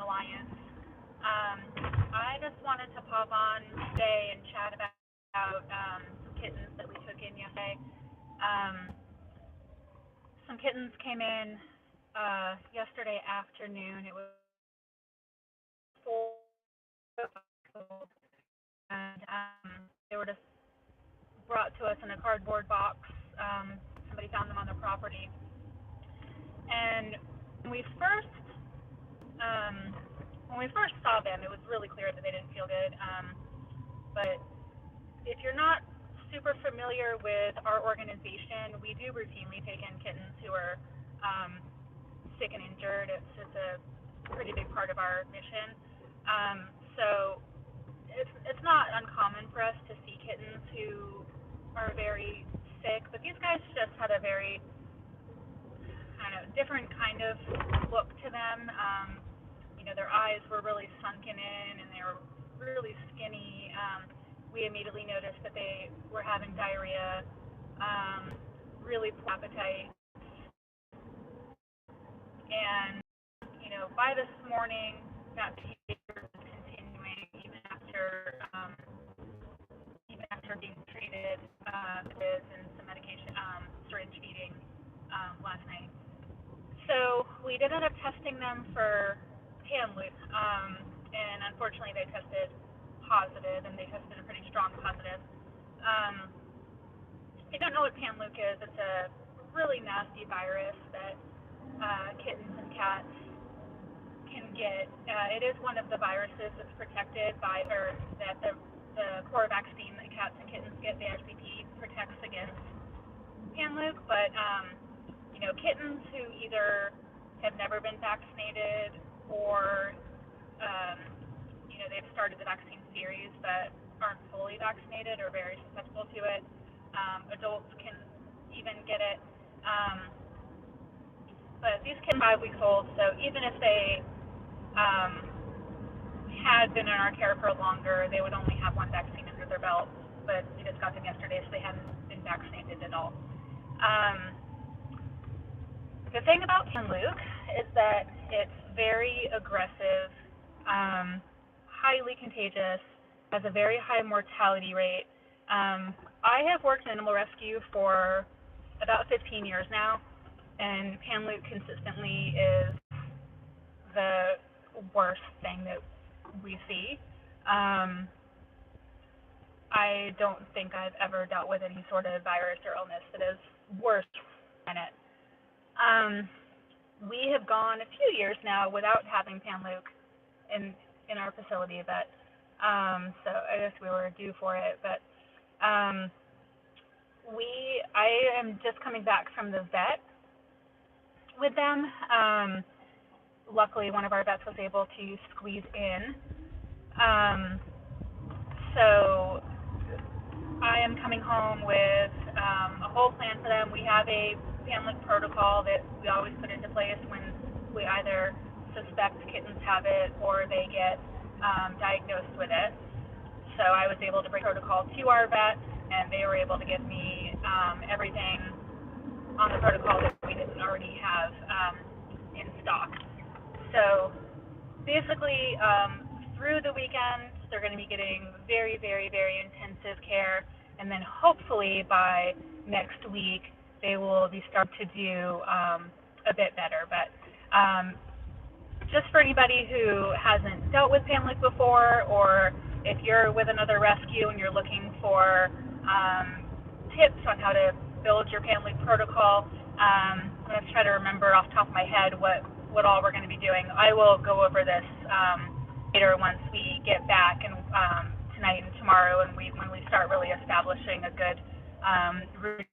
Alliance. I just wanted to pop on today and chat about some kittens that we took in yesterday. Some kittens came in yesterday afternoon. It was 4 and they were just brought to us in a cardboard box. Somebody found them on their property, and when we first saw them, it was really clear that they didn't feel good. But if you're not super familiar with our organization, we do routinely take in kittens who are sick and injured. It's just a pretty big part of our mission. So it's not uncommon for us to see kittens who are very sick, but these guys just had a very different kind of look to them. Their eyes were really sunken in and they were really skinny. We immediately noticed that they were having diarrhea, really poor appetite, and by this morning that behavior was continuing even after being treated with and some medication, syringe feeding last night. So we did end up testing them for Panleuk, and unfortunately they tested positive, and they tested a pretty strong positive. If you don't know what Panleuk is, it's a really nasty virus that kittens and cats can get. It is one of the viruses that's protected by, or that the core vaccine that cats and kittens get, the HPV, protects against Panleuk, but kittens who either have never been vaccinated or they've started the vaccine series but aren't fully vaccinated or very susceptible to it. Adults can even get it. But these kittens are 5 weeks old, so even if they had been in our care for longer, they would only have one vaccine under their belt, but we just got them yesterday, so they hadn't been vaccinated at all. The thing about Panleuk is that it's very aggressive, highly contagious, has a very high mortality rate. I have worked in animal rescue for about 15 years now, and Panleuk consistently is the worst thing that we see. I don't think I've ever dealt with any sort of virus or illness that is worse than it. We have gone a few years now without having Panleuk in our facility, but so I guess we were due for it. But I am just coming back from the vet with them. Luckily, one of our vets was able to squeeze in. So I am coming home with a whole plan for them. We have a Panleuk protocol that we always put into place when we either suspect kittens have it or they get diagnosed with it. So I was able to bring protocol to our vet, and they were able to give me everything on the protocol that we didn't already have in stock. So basically, through the weekend, they're going to be getting very, very, very intensive care, and then hopefully by next week, they will be starting to do a bit better. But just for anybody who hasn't dealt with Panleuk before, or if you're with another rescue and you're looking for tips on how to build your Panleuk protocol, I'm going to try to remember off the top of my head what all we're going to be doing. I will go over this later once we get back, and tonight and tomorrow, and when we start really establishing a good routine.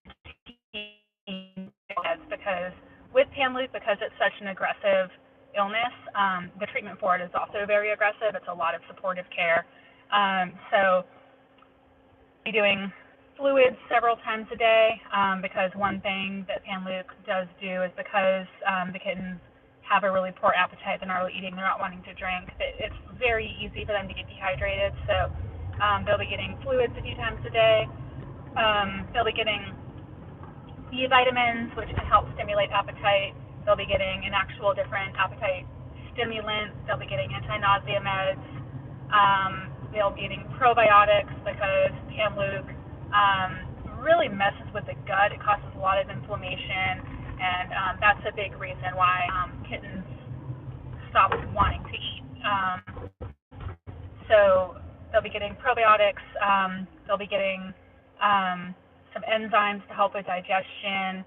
Because with Panleuk, because it's such an aggressive illness, the treatment for it is also very aggressive. It's a lot of supportive care. So we're doing fluids several times a day, because one thing that Panleuk does do is because the kittens have a really poor appetite, they're not really eating, they're not wanting to drink, it's very easy for them to get dehydrated. So they'll be getting fluids a few times a day. They'll be getting B vitamins, which can help stimulate appetite. They'll be getting an actual different appetite stimulants, they'll be getting anti-nausea meds, they'll be getting probiotics because Panleuk really messes with the gut. It causes a lot of inflammation, and that's a big reason why kittens stop wanting to eat. So they'll be getting probiotics, they'll be getting some enzymes to help with digestion,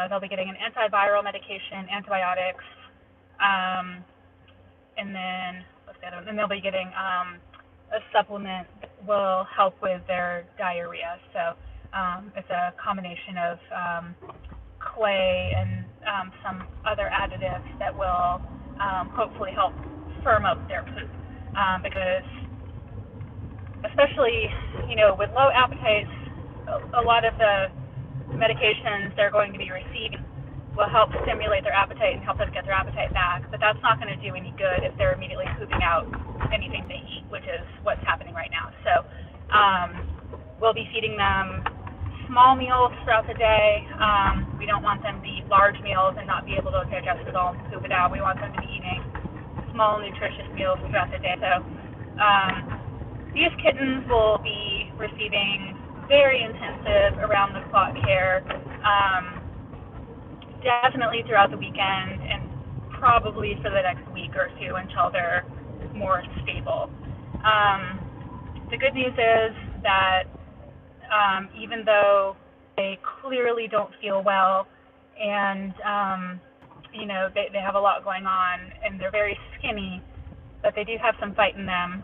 they'll be getting an antiviral medication, antibiotics, and then what's the other one? And they'll be getting a supplement that will help with their diarrhea. So it's a combination of clay and some other additives that will hopefully help firm up their poop, because especially, with low appetites, a lot of the medications they're going to be receiving will help stimulate their appetite and help them get their appetite back, but that's not going to do any good if they're immediately pooping out anything they eat, which is what's happening right now. So we'll be feeding them small meals throughout the day. We don't want them to eat large meals and not be able to digest it all and poop it out. We want them to be eating small, nutritious meals throughout the day. So these kittens will be receiving very intensive around-the-clock care, definitely throughout the weekend and probably for the next week or two until they're more stable. The good news is that even though they clearly don't feel well and they have a lot going on and they're very skinny, but they do have some fight in them.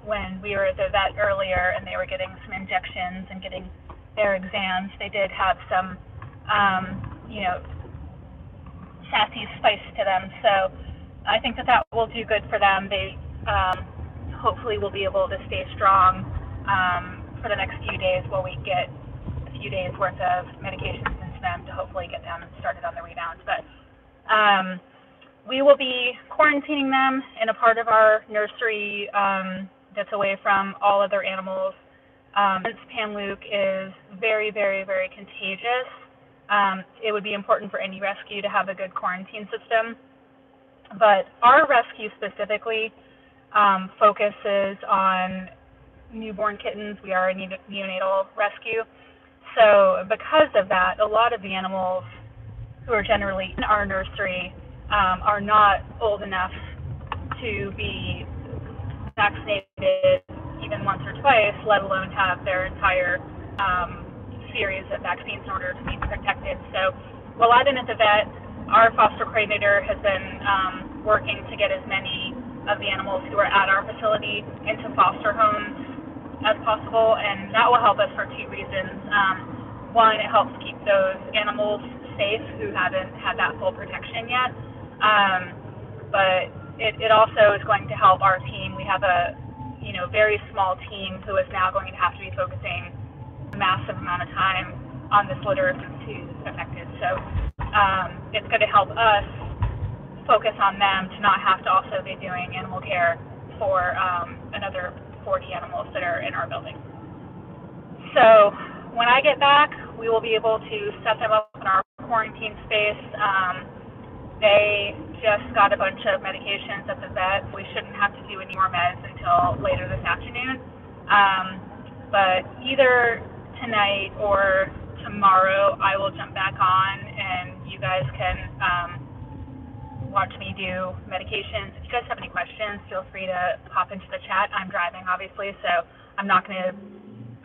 When we were at the vet earlier and they were getting some injections and getting their exams, they did have some sassy spice to them. So I think that will do good for them. They hopefully will be able to stay strong for the next few days while we get a few days worth of medications into them to hopefully get them started on the rebound. But we will be quarantining them in a part of our nursery that's away from all other animals. Since Panleuk is very, very, very contagious, it would be important for any rescue to have a good quarantine system. But our rescue specifically focuses on newborn kittens. We are a neonatal rescue. So because of that, a lot of the animals who are generally in our nursery are not old enough to be vaccinated even once or twice, let alone have their entire series of vaccines in order to be protected. So while I've been at the vet, our foster coordinator has been working to get as many of the animals who are at our facility into foster homes as possible, and that will help us for two reasons. One, it helps keep those animals safe who haven't had that full protection yet, but it also is going to help our team. We have a very small team who is now going to have to be focusing a massive amount of time on this litter since he's affected. So it's going to help us focus on them to not have to also be doing animal care for another 40 animals that are in our building. So when I get back, we will be able to set them up in our quarantine space. They just got a bunch of medications at the vet. We shouldn't have to do any more meds until later this afternoon. But either tonight or tomorrow, I will jump back on and you guys can watch me do medications. If you guys have any questions, feel free to pop into the chat. I'm driving, obviously, so I'm not going to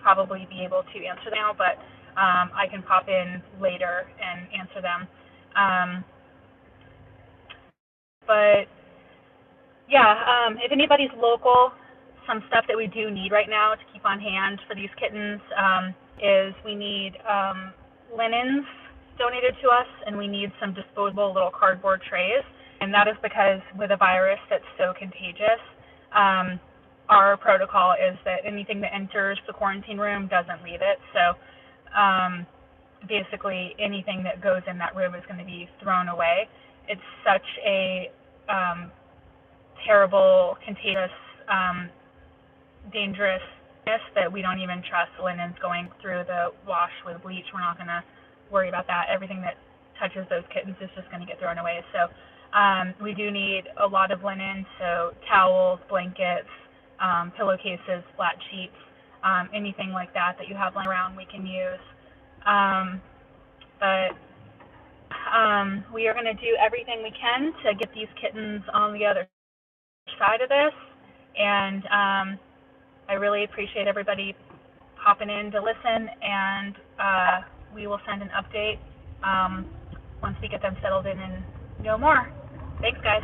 probably be able to answer them now, but I can pop in later and answer them. But yeah, if anybody's local, some stuff that we do need right now to keep on hand for these kittens is we need linens donated to us, and we need some disposable little cardboard trays. And that is because with a virus that's so contagious, our protocol is that anything that enters the quarantine room doesn't leave it. So basically anything that goes in that room is going to be thrown away. It's such a terrible, contagious, dangerousness that we don't even trust linens going through the wash with bleach. We're not going to worry about that. Everything that touches those kittens is just going to get thrown away. So We do need a lot of linen, so towels, blankets, pillowcases, flat sheets, anything like that that you have lying around we can use. But we are going to do everything we can to get these kittens on the other side of this, and I really appreciate everybody popping in to listen, and we will send an update once we get them settled in and know more. Thanks, guys.